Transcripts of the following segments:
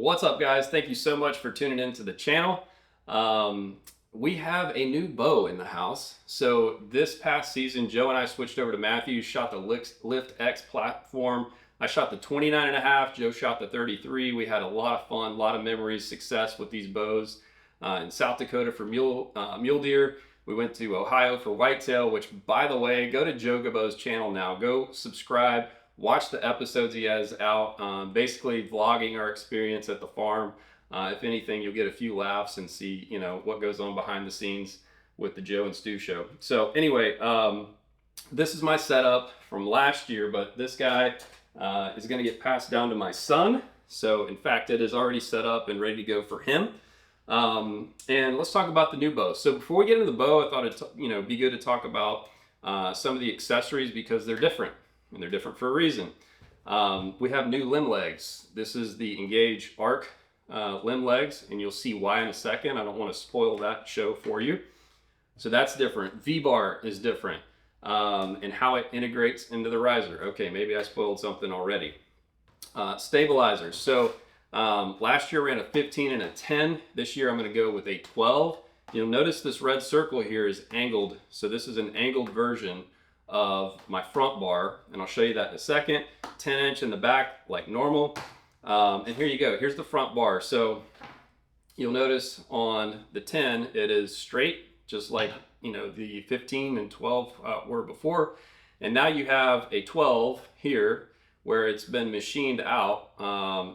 What's up, guys? Thank you so much for tuning into the channel. We have a new bow in the house. So this past season, Joe and I switched over to Mathews, shot the Lift X platform. I shot the 29.5, Joe shot the 33. We had a lot of fun, a lot of memories, success with these bows. In South Dakota for mule deer. We went to Ohio for whitetail, which, by the way, go to Joe Gabo's channel now. Go subscribe. Watch the episodes he has out, basically vlogging our experience at the farm. If anything, you'll get a few laughs and see, what goes on behind the scenes with the Joe and Stu show. So anyway, this is my setup from last year, but this guy is going to get passed down to my son. So in fact, it is already set up and ready to go for him. And let's talk about the new bow. So before we get into the bow, I thought it'd be good to talk about some of the accessories because they're different. And they're different for a reason. We have new limb legs. This is the Engage Arc limb legs, and you'll see why in a second. I don't want to spoil that show for you. So that's different. V-bar is different, and how it integrates into the riser. Okay, maybe I spoiled something already. Stabilizers. So last year I ran a 15 and a 10. This year I'm going to go with a 12. You'll notice this red circle here is angled. So this is an angled version of my front bar, and I'll show you that in a second. 10-inch in the back like normal, and here you go. Here's the front bar. So you'll notice on the 10 it is straight, just like the 15 and 12 were before, and now you have a 12 here where it's been machined out,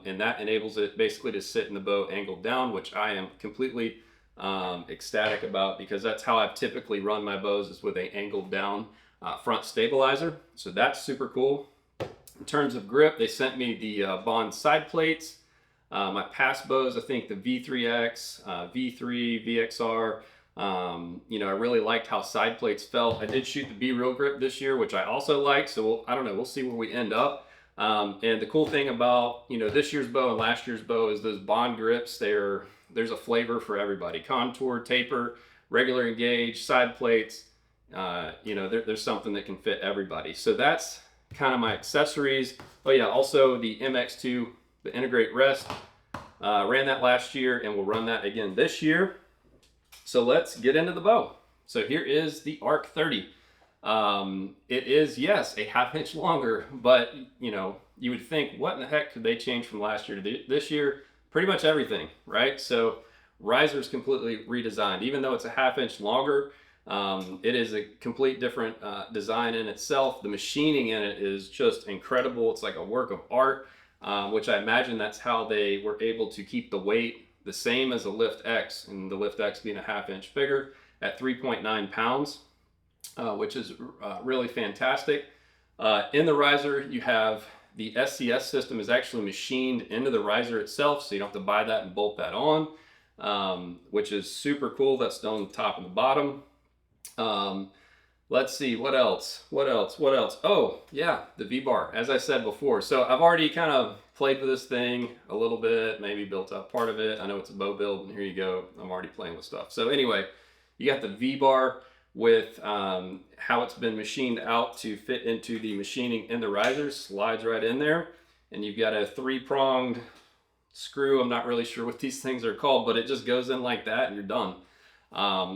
and that enables it basically to sit in the bow angled down, which I am completely ecstatic about because that's how I've typically run my bows, is with a angled down front stabilizer. So that's super cool. In terms of grip, they sent me the Bond side plates. My past bows, I think the V3X, V3, VXR, I really liked how side plates felt. I did shoot the B-Real grip this year, which I also like. So I don't know, we'll see where we end up. And the cool thing about this year's bow and last year's bow is those Bond grips. There's a flavor for everybody. Contour, taper, regular engage, side plates. There's something that can fit everybody. So that's kind of my accessories. Oh yeah, also the MX2, the Integrate Rest. Ran that last year and we'll run that again this year. So let's get into the bow. So here is the Arc 30. It is, yes, a ½ inch longer, but you would think, what in the heck could they change from last year to this year? Pretty much everything, right? So riser's completely redesigned. Even though it's a ½ inch longer, it is a complete different design in itself. The machining in it is just incredible. It's like a work of art, which I imagine that's how they were able to keep the weight the same as a Lift X, and the Lift X being a ½ inch bigger at 3.9 pounds, which is really fantastic. In the riser, you have the SCS system is actually machined into the riser itself, so you don't have to buy that and bolt that on, which is super cool. That's on the top and the bottom. Let's see, what else? Oh yeah, the V-bar, as I said before. So I've already kind of played with this thing a little bit, maybe built up part of it. I know it's a bow build, and here you go. I'm already playing with stuff. So anyway, you got the V-bar with how it's been machined out to fit into the machining in the riser, slides right in there. And you've got a 3-pronged screw. I'm not really sure what these things are called, but it just goes in like that and you're done.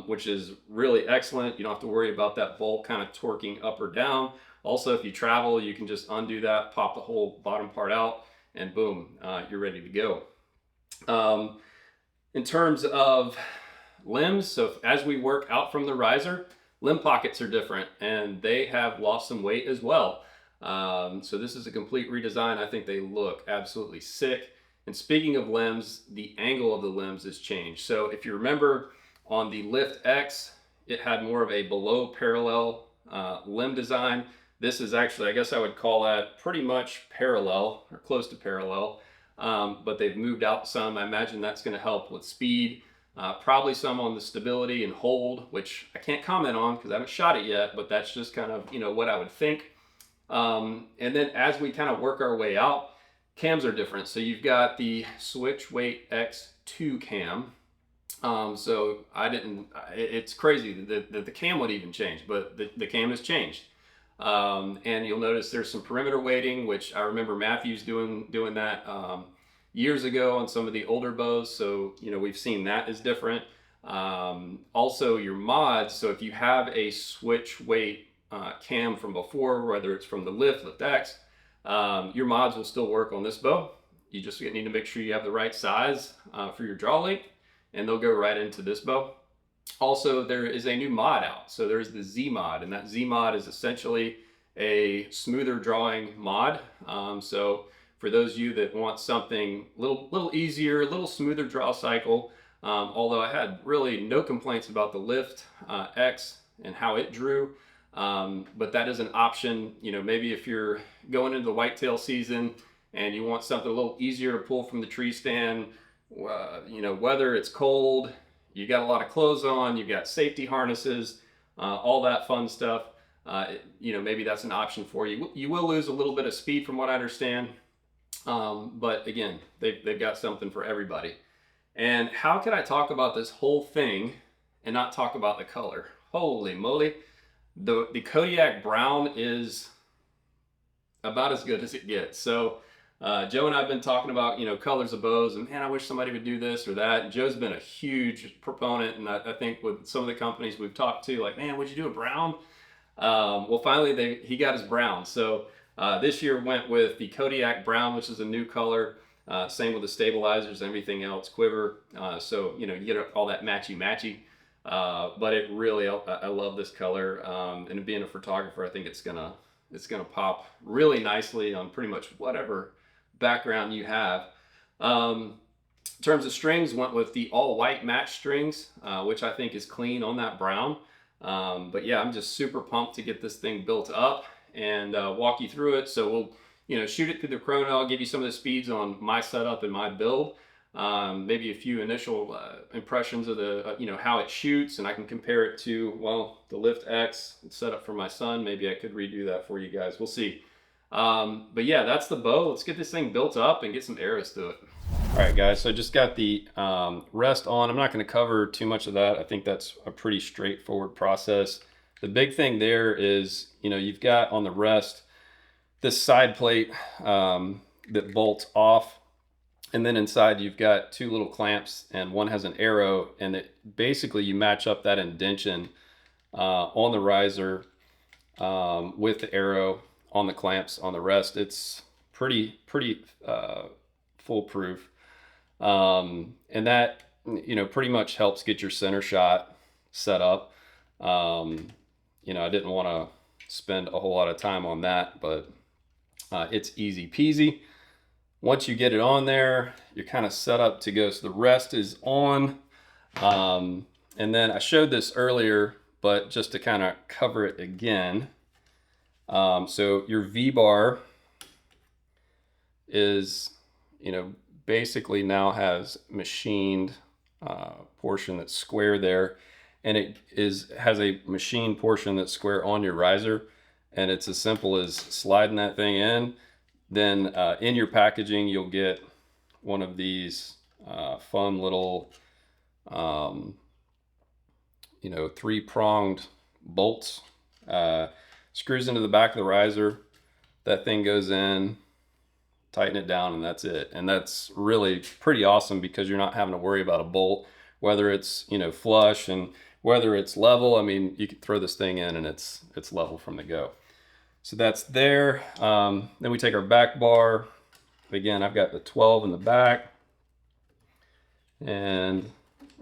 Which is really excellent. You don't have to worry about that bolt kind of torquing up or down. Also, if you travel, you can just undo that, pop the whole bottom part out, and boom, you're ready to go. In terms of limbs, so as we work out from the riser, limb pockets are different, and they have lost some weight as well. So this is a complete redesign. I think they look absolutely sick. And speaking of limbs, the angle of the limbs has changed. So if you remember, on the Lift X, it had more of a below parallel limb design. This is actually, I guess I would call that pretty much parallel or close to parallel, but they've moved out some. I imagine that's going to help with speed, probably some on the stability and hold, which I can't comment on because I haven't shot it yet, but that's just kind of what I would think. And then as we kind of work our way out, cams are different. So you've got the Switch Weight X2 cam. So it's crazy that the cam would even change, but the cam has changed. And you'll notice there's some perimeter weighting, which I remember Mathews doing that years ago on some of the older bows. So, you know, we've seen that is different. Also your mods. So if you have a switch weight cam from before, whether it's from the Lift X, your mods will still work on this bow. You just need to make sure you have the right size for your draw length, and they'll go right into this bow. Also, there is a new mod out. So there's the Z mod, and that Z mod is essentially a smoother drawing mod. So for those of you that want something a little easier, a little smoother draw cycle, although I had really no complaints about the Lift X and how it drew, but that is an option. You know, maybe if you're going into the whitetail season and you want something a little easier to pull from the tree stand, you know, whether it's cold, you got a lot of clothes on, you've got safety harnesses, all that fun stuff, you know, maybe that's an option for you. You will lose a little bit of speed from what I understand, but again, they've got something for everybody. And how can I talk about this whole thing and not talk about the color? Holy moly. The Kodiak Brown is about as good as it gets. So Joe and I have been talking about, you know, colors of bows, and man, I wish somebody would do this or that. And Joe's been a huge proponent, and I think with some of the companies we've talked to, like, man, would you do a brown? Well, finally he got his brown. So this year went with the Kodiak Brown, which is a new color. Same with the stabilizers and everything else, quiver. So, you know, you get all that matchy. But it really, I love this color. And being a photographer, I think it's gonna pop really nicely on pretty much whatever background you have. In terms of strings, went with the all white match strings, which I think is clean on that brown. But yeah, I'm just super pumped to get this thing built up and walk you through it. So we'll, you know, shoot it through the chrono. I'll give you some of the speeds on my setup and my build. Maybe a few initial impressions of the, you know, how it shoots, and I can compare it to, well, the Lift X. It's set up for my son. Maybe I could redo that for you guys. We'll see. But yeah, that's the bow. Let's get this thing built up and get some arrows to it. All right, guys, so I just got the rest on. I'm not going to cover too much of that. I think that's a pretty straightforward process. The big thing there is, you know, you've got on the rest this side plate that bolts off, and then inside you've got two little clamps, and one has an arrow, and it basically you match up that indention on the riser with the arrow on the clamps on the rest. It's pretty foolproof, and that, you know, pretty much helps get your center shot set up. You know, I didn't want to spend a whole lot of time on that, but it's easy peasy. Once you get it on there, you're kind of set up to go. So the rest is on. And then I showed this earlier, but just to kind of cover it again. So your V-bar is, you know, basically now has machined portion that's square there. And it has a machined portion that's square on your riser. And it's as simple as sliding that thing in. Then in your packaging, you'll get one of these fun little, you know, 3-pronged bolts. Screws into the back of the riser. That thing goes in, tighten it down, and that's it. And that's really pretty awesome because you're not having to worry about a bolt, whether it's, you know, flush and whether it's level. I mean, you can throw this thing in and it's level from the go. So that's there. Then we take our back bar. Again, I've got the 12 in the back, and,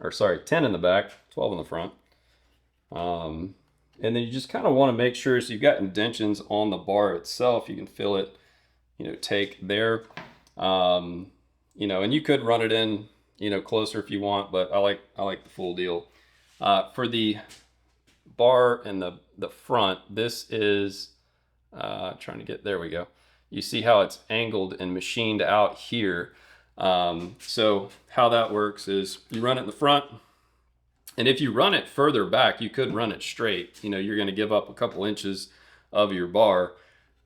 or sorry, 10 in the back, 12 in the front. And then you just kind of want to make sure, so you've got indentions on the bar itself. You can feel it, you know, take there. You know, and you could run it in, you know, closer if you want, but I like the full deal. For the bar in the front, this is, trying to get, there we go. You see how it's angled and machined out here. So how that works is you run it in the front, and if you run it further back, you could run it straight. You know, you're going to give up a couple inches of your bar,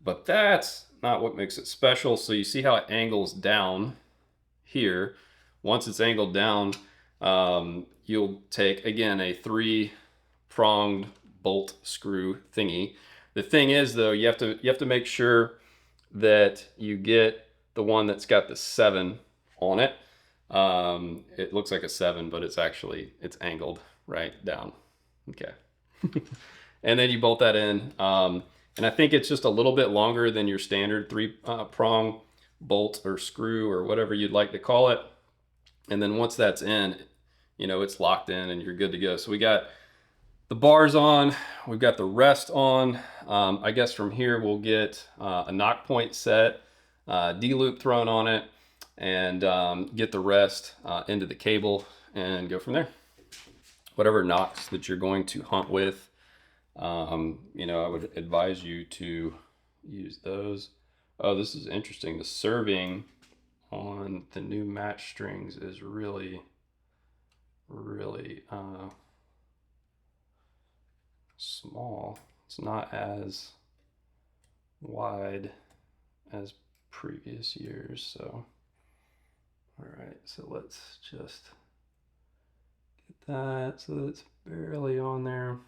but that's not what makes it special. So you see how it angles down here. Once it's angled down, you'll take, again, a 3-pronged bolt screw thingy. The thing is, though, you have to make sure that you get the one that's got the 7 that on it. It looks like a 7, but it's angled right down. Okay. And then you bolt that in. And I think it's just a little bit longer than your standard 3-prong bolt or screw or whatever you'd like to call it. And then once that's in, it's locked in and you're good to go. So we got the bars on, we've got the rest on. I guess from here we'll get a knock point set, D-loop thrown on it, and get the rest into the cable and go from there. Whatever knocks that you're going to hunt with, I would advise you to use those. Oh, this is interesting. The serving on the new match strings is really, really small. It's not as wide as previous years. So, all right, so let's just get that so it's barely on there.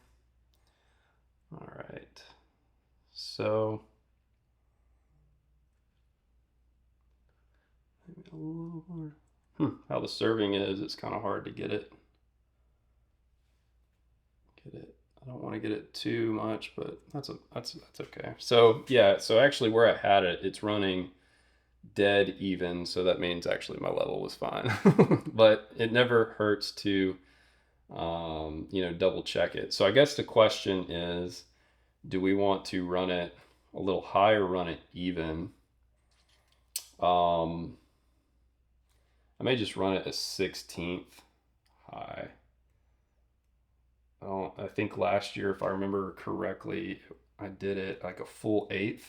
All right, so maybe a little more. How the serving is, it's kind of hard to get it. I don't want to get it too much, but that's okay. So yeah, so actually where I had it, it's running dead even, so that means actually my level was fine. But it never hurts to double check it. So I guess the question is, do we want to run it a little high or run it even? I may just run it a 16th high. I think last year, if I remember correctly, I did it like a full 1/8.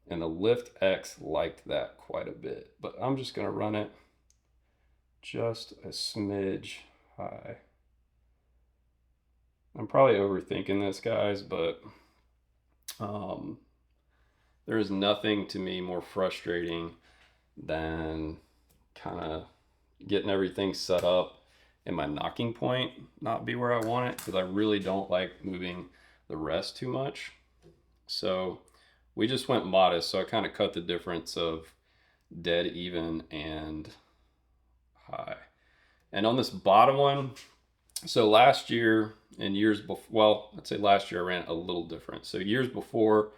And the Lift X liked that quite a bit, but I'm just gonna run it just a smidge high. I'm probably overthinking this, guys, but there is nothing to me more frustrating than kind of getting everything set up and my knocking point not be where I want it, because I really don't like moving the rest too much. So we just went modest, so I kind of cut the difference of dead even and high. And on this bottom one, so last year and years before, well, I'd say last year I ran it a little different. So years before,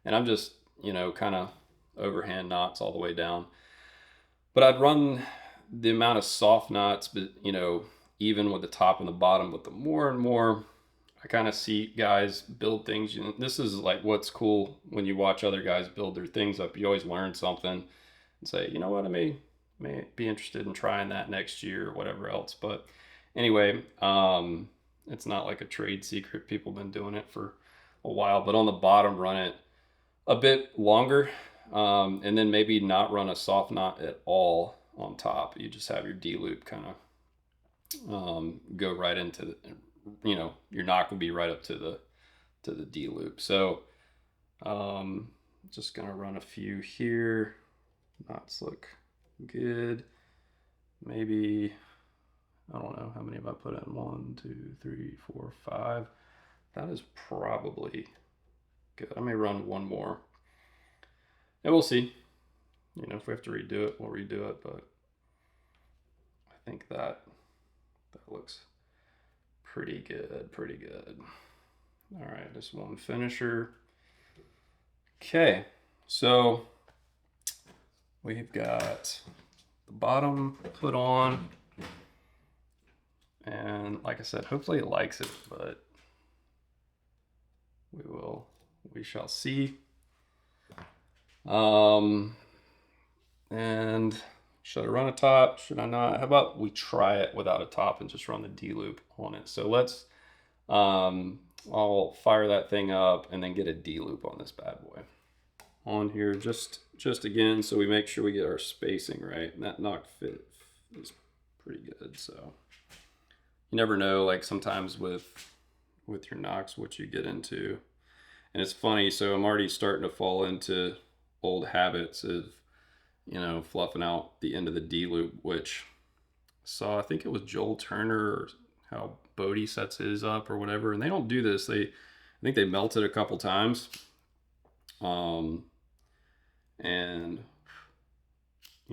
and I'm just, kind of overhand knots all the way down. But I'd run the amount of soft knots, but, even with the top and the bottom. But the more and more I kind of see guys build things, this is like what's cool when you watch other guys build their things up. You always learn something and say, you know what, I may be interested in trying that next year or whatever else. But anyway, it's not like a trade secret. People have been doing it for a while. But on the bottom, run it a bit longer, and then maybe not run a soft knot at all on top. You just have your D-loop kind of go right into the, your knock will be right up to the D-loop. So just gonna run a few here. Knots look good. Maybe, I don't know, how many have I put in? 1, 2, 3, 4, 5. That is probably good. I may run one more. And we'll see. If we have to redo it, we'll redo it. But I think that looks pretty good, pretty good. All right, just one finisher. Okay, so we've got the bottom put on. And like I said, hopefully it likes it, but we shall see. And should I run a top? Should I not? How about we try it without a top and just run the D-loop on it? So let's, I'll fire that thing up and then get a D-loop on this bad boy. On here, just again, so we make sure we get our spacing right. And that knock fit is pretty good, so. You never know, like sometimes with your knocks, what you get into. And it's funny, so I'm already starting to fall into old habits of, fluffing out the end of the D-loop, which I think it was Joel Turner or how Bodie sets his up or whatever. And they don't do this. I think they melt it a couple times. And,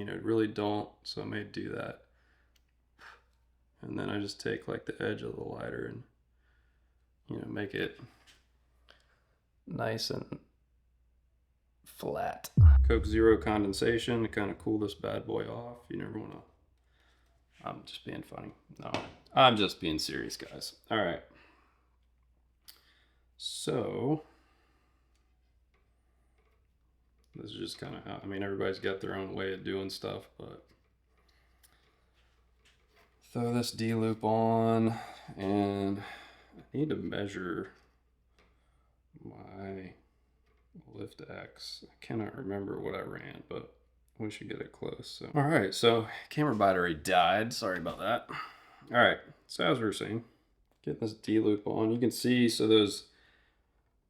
really don't, so I may do that. And then I just take like the edge of the lighter and make it nice and flat. Coke Zero condensation to kind of cool this bad boy off. You never want to. I'm just being funny. No, I'm just being serious, guys. All right. So this is just kind of how, everybody's got their own way of doing stuff, but throw this D-loop on, and I need to measure my lift X. I cannot remember what I ran, but we should get it close. So. All right, so camera battery died. Sorry about that. All right, so as we were saying, getting this D-loop on, you can see, so those,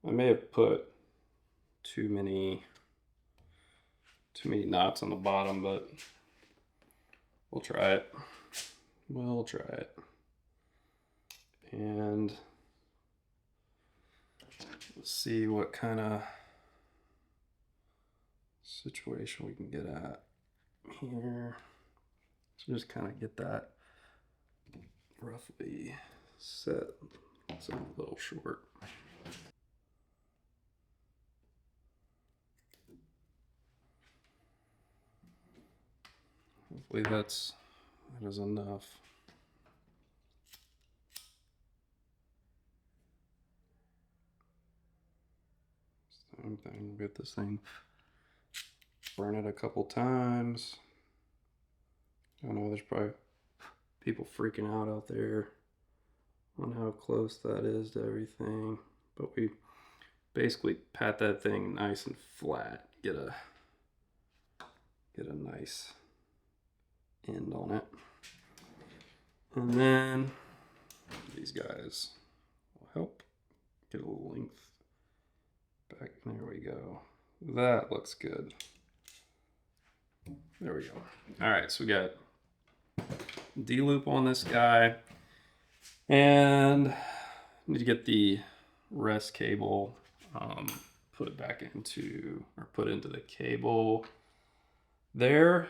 I may have put too many knots on the bottom, but we'll try it. We'll try it. And let's see what kind of situation we can get at here. So just kind of get that roughly set. It's a little short. Hopefully that is enough. Same thing, get this thing, burn it a couple times. I know there's probably people freaking out there on how close that is to everything, but we basically pat that thing nice and flat, get a nice end on it. And then these guys will help get a little length back. There we go. That looks good. There we go. All right, so we got D-loop on this guy, and need to get the rest cable put into the cable there.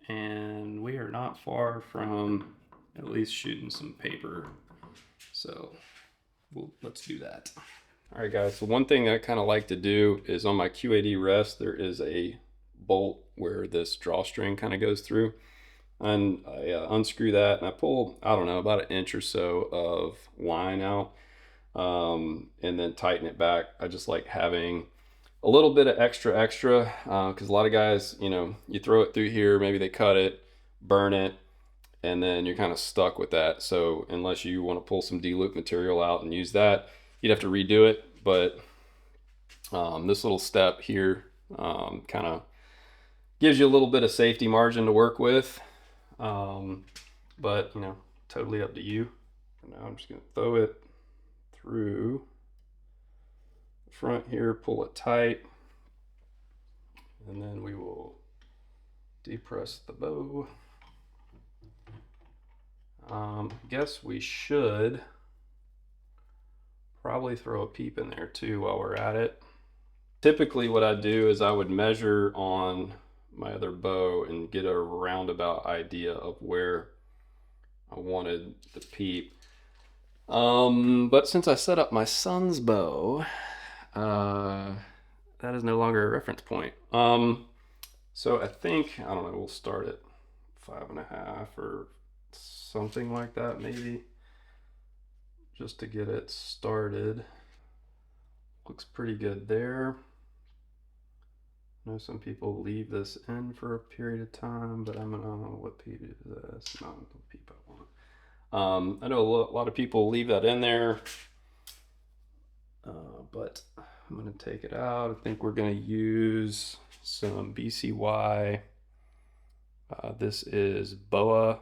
And we are not far from at least shooting some paper. So let's do that. All right, guys, so one thing I kind of like to do is on my QAD rest, there is a bolt where this drawstring kind of goes through. And I unscrew that and I pull, I don't know, about an inch or so of line out, and then tighten it back. I just like having a little bit of extra, because a lot of guys, you throw it through here, maybe they cut it, burn it, and then you're kind of stuck with that. So unless you want to pull some D-loop material out and use that, you'd have to redo it. But this little step here kind of gives you a little bit of safety margin to work with. But totally up to you. For now, I'm just going to throw it through the front here, pull it tight, and then we will depress the bow. I guess we should probably throw a peep in there too while we're at it. Typically what I do is I would measure on my other bow and get a roundabout idea of where I wanted the peep. But since I set up my son's bow, that is no longer a reference point. So I think, I don't know, we'll start at 5.5 or something like that, maybe, just to get it started. Looks pretty good there. I know some people leave this in for a period of time, but I'm gonna, what peep is this? Not the peep I want. I know a lot of people leave that in there, but I'm gonna take it out. I think we're gonna use some BCY. This is BOA. I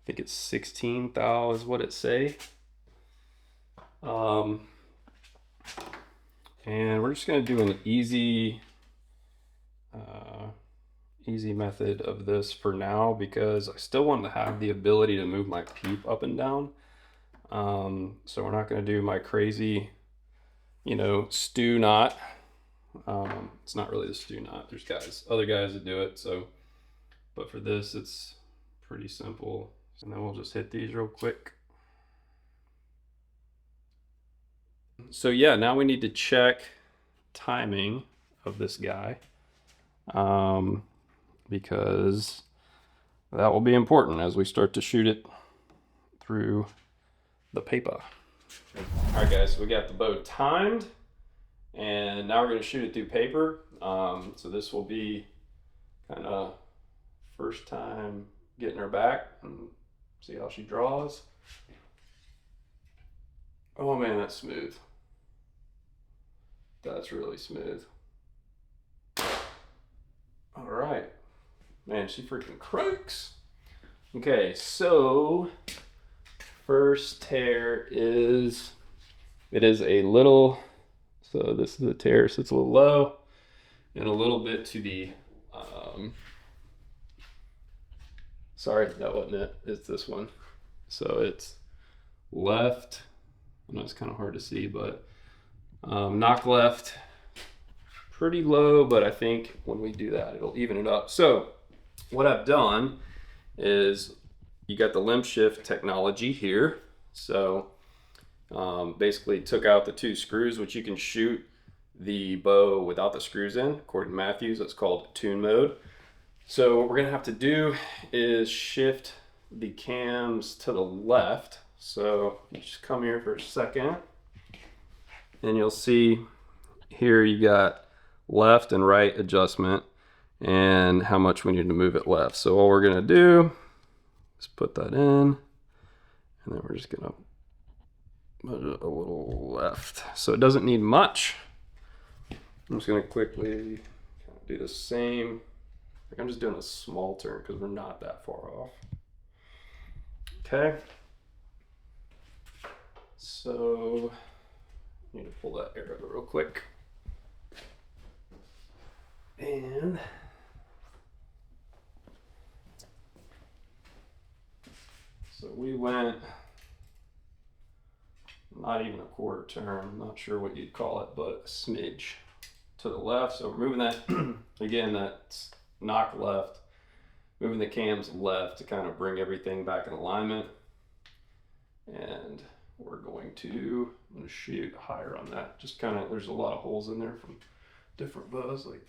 think it's 16 thou is what it say. And we're just gonna do an easy method of this for now, because I still want to have the ability to move my peep up and down. So we're not going to do my crazy, stew knot. It's not really the stew knot. There's other guys that do it. So but for this, it's pretty simple. And then we'll just hit these real quick. So yeah, now we need to check timing of this guy, because that will be important as we start to shoot it through the paper. All right guys, so we got the bow timed, and now we're going to shoot it through paper. So this will be kind of first time getting her back and see how she draws. Oh man, that's smooth. That's really smooth. All right, man, she freaking croaks. Okay, so first tear is, it is a little, so this is the tear, so it's a little low and a little bit to the, sorry, that wasn't it, it's this one. So it's left, I know it's kind of hard to see, but knock left, pretty low, but I think when we do that, it'll even it up. So what I've done is, you got the limb shift technology here. So basically took out the 2 screws, which you can shoot the bow without the screws in. According to Mathews, it's called tune mode. So what we're gonna have to do is shift the cams to the left. So you just come here for a second, and you'll see here you got left and right adjustment and how much we need to move it left. So all we're gonna do is put that in, and then we're just gonna put it a little left. So it doesn't need much. I'm just gonna quickly do the same. Like, I'm just doing a small turn because we're not that far off. Okay. So I need to pull that arrow real quick. And so we went not even a quarter turn, I'm not sure what you'd call it, but a smidge to the left. So we're moving that, again, that's knock left, moving the cams left to kind of bring everything back in alignment. And we're going to, I'm gonna shoot higher on that. Just kind of, there's a lot of holes in there from different bows. Like,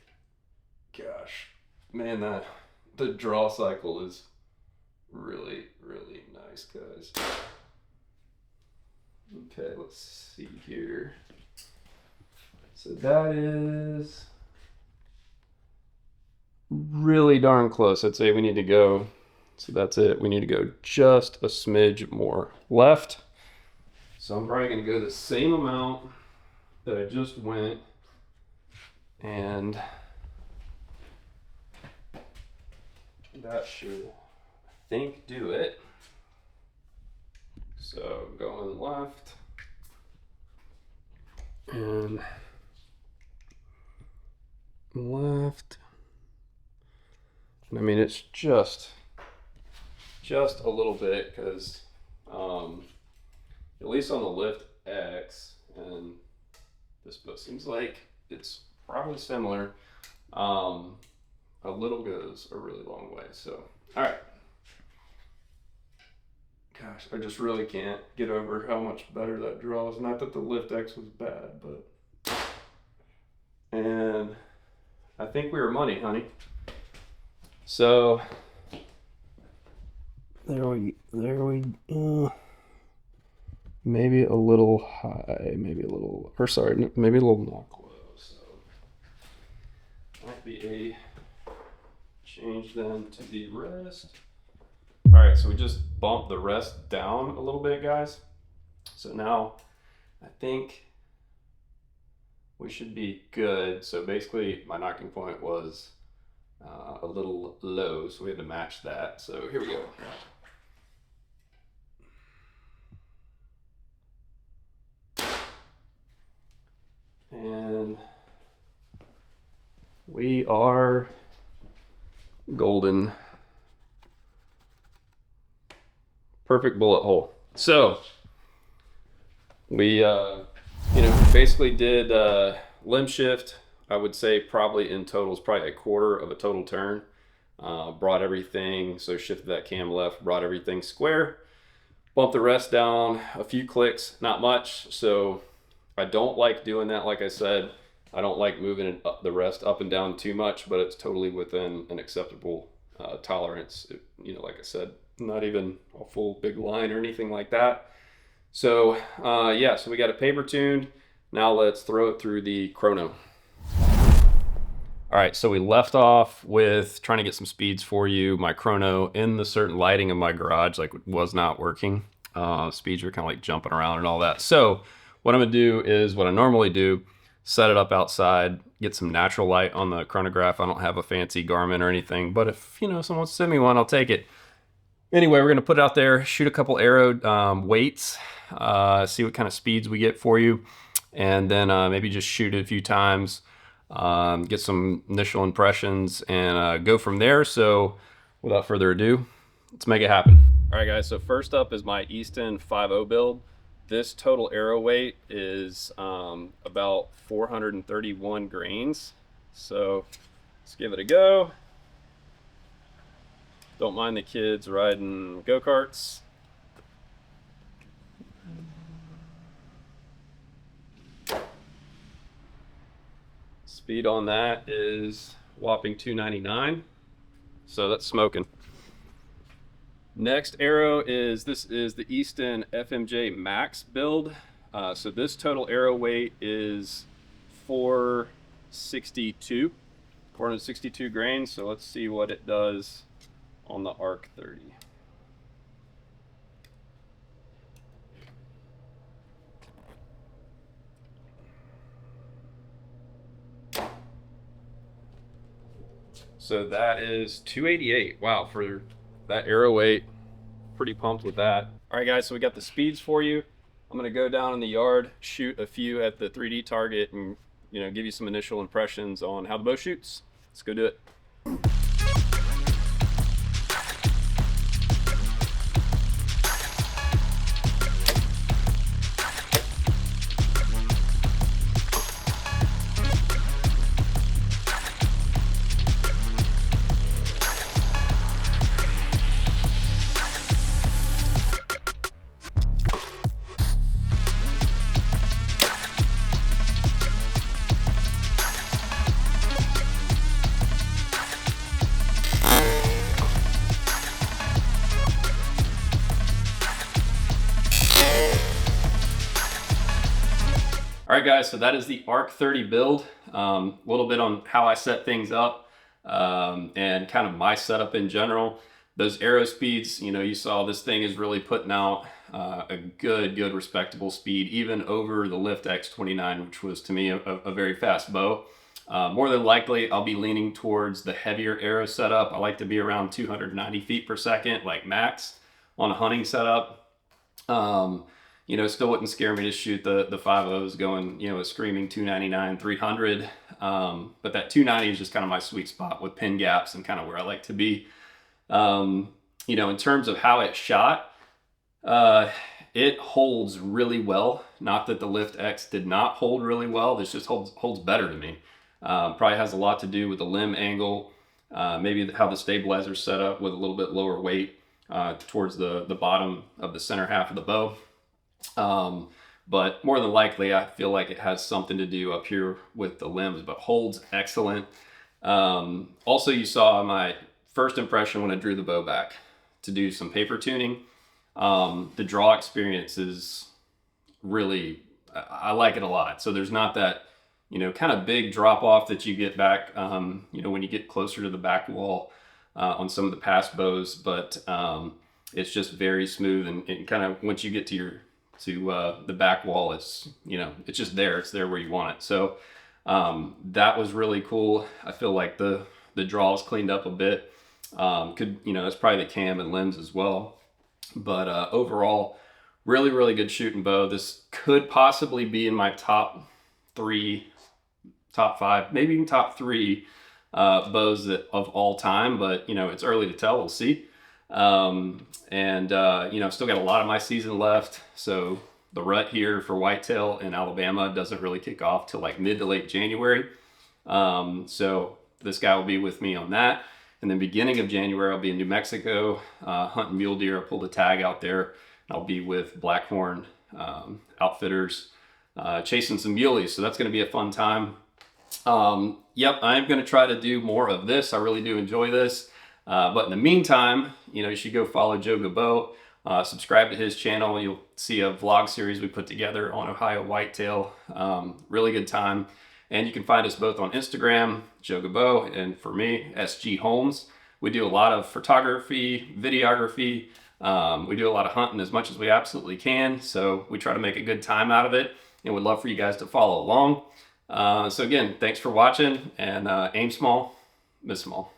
gosh, man, the draw cycle is really, really nice, guys. Okay, let's see here. So that is really darn close. I'd say we need to go, so that's it. We need to go just a smidge more left. So I'm probably gonna go the same amount that I just went, and that should, I think, do it. So going left, and left. And I mean, it's just a little bit, because at least on the Lift X, and this bow seems like it's probably similar, a little goes a really long way. So, all right. Gosh, I just really can't get over how much better that draws. Not that the Lift X was bad, but, and I think we were money, honey. So there we maybe a little high, maybe a little, or sorry, maybe a little knock low. So might be a change then to the rest. All right, so we just bumped the rest down a little bit, guys. So now I think we should be good. So basically my knocking point was a little low, so we had to match that. So here we go. And we are golden. Perfect bullet hole. So we basically did limb shift. I would say probably in total is probably a quarter of a total turn. Brought everything, so shifted that cam left, brought everything square, bumped the rest down a few clicks, not much. So I don't like doing that. Like I said, I don't like moving the rest up and down too much, but it's totally within an acceptable tolerance. Like I said, not even a full big line or anything like that. So yeah, so we got it paper tuned. Now let's throw it through the chrono. All right, so we left off with trying to get some speeds for you. My chrono in the certain lighting of my garage was not working. Speeds were kind of like jumping around and all that. So what I'm gonna do is what I normally do, set it up outside, get some natural light on the chronograph. I don't have a fancy Garmin or anything, but if someone wants to send me one, I'll take it. Anyway, we're gonna put it out there, shoot a couple arrow weights, see what kind of speeds we get for you, and then maybe just shoot it a few times, get some initial impressions, and go from there. So without further ado, let's make it happen. All right, guys, so first up is my Easton 5.0 build. This total arrow weight is about 431 grains. So let's give it a go. Don't mind the kids riding go-karts. Speed on that is whopping 299. So that's smoking. Next arrow this is the Easton FMJ Max build. So this total arrow weight is 462 grains. So let's see what it does on the Arc 30. So that is 288. Wow, for that arrow weight, pretty pumped with that. All right, guys, so we got the speeds for you. I'm gonna go down in the yard, shoot a few at the 3D target, and give you some initial impressions on how the bow shoots. Let's go do it. All right, guys, so that is the Arc 30 build. A little bit on how I set things up and kind of my setup in general. Those arrow speeds, you saw this thing is really putting out a good respectable speed, even over the Lift X29, which was to me a very fast bow. More than likely, I'll be leaning towards the heavier arrow setup. I like to be around 290 feet per second, like max, on a hunting setup. Still wouldn't scare me to shoot the 5.0s going, a screaming 299, 300. But that 290 is just kind of my sweet spot with pin gaps and kind of where I like to be. In terms of how it shot, it holds really well. Not that the Lift X did not hold really well. This just holds better to me. Probably has a lot to do with the limb angle, maybe how the stabilizer's set up with a little bit lower weight towards the bottom of the center half of the bow. But more than likely, I feel like it has something to do up here with the limbs, but holds excellent. Also, you saw my first impression when I drew the bow back to do some paper tuning. The draw experience is really, I like it a lot. So there's not that, kind of big drop off that you get back, when you get closer to the back wall on some of the past bows, but it's just very smooth and kind of once you get to the back wall, it's just there. It's there where you want it. So that was really cool. I feel like the draws cleaned up a bit. That's probably the cam and limbs as well. But overall, really good shooting bow. This could possibly be in my top 5, maybe even top 3 bows of all time. But it's early to tell. We'll see. I've still got a lot of my season left. So the rut here for whitetail in Alabama doesn't really kick off till like mid to late January. So this guy will be with me on that. And then beginning of January, I'll be in New Mexico hunting mule deer. I'll pull the tag out there. I'll be with Blackhorn outfitters chasing some muleys. So that's going to be a fun time. Yep, I'm going to try to do more of this. I really do enjoy this. But in the meantime, you should go follow Joe Gabeau. Subscribe to his channel. You'll see a vlog series we put together on Ohio whitetail. Really good time. And you can find us both on Instagram, Joe Gabeau, and for me, SG Holmes. We do a lot of photography, videography. We do a lot of hunting as much as we absolutely can. So we try to make a good time out of it, and would love for you guys to follow along. So again, thanks for watching, and aim small, miss small.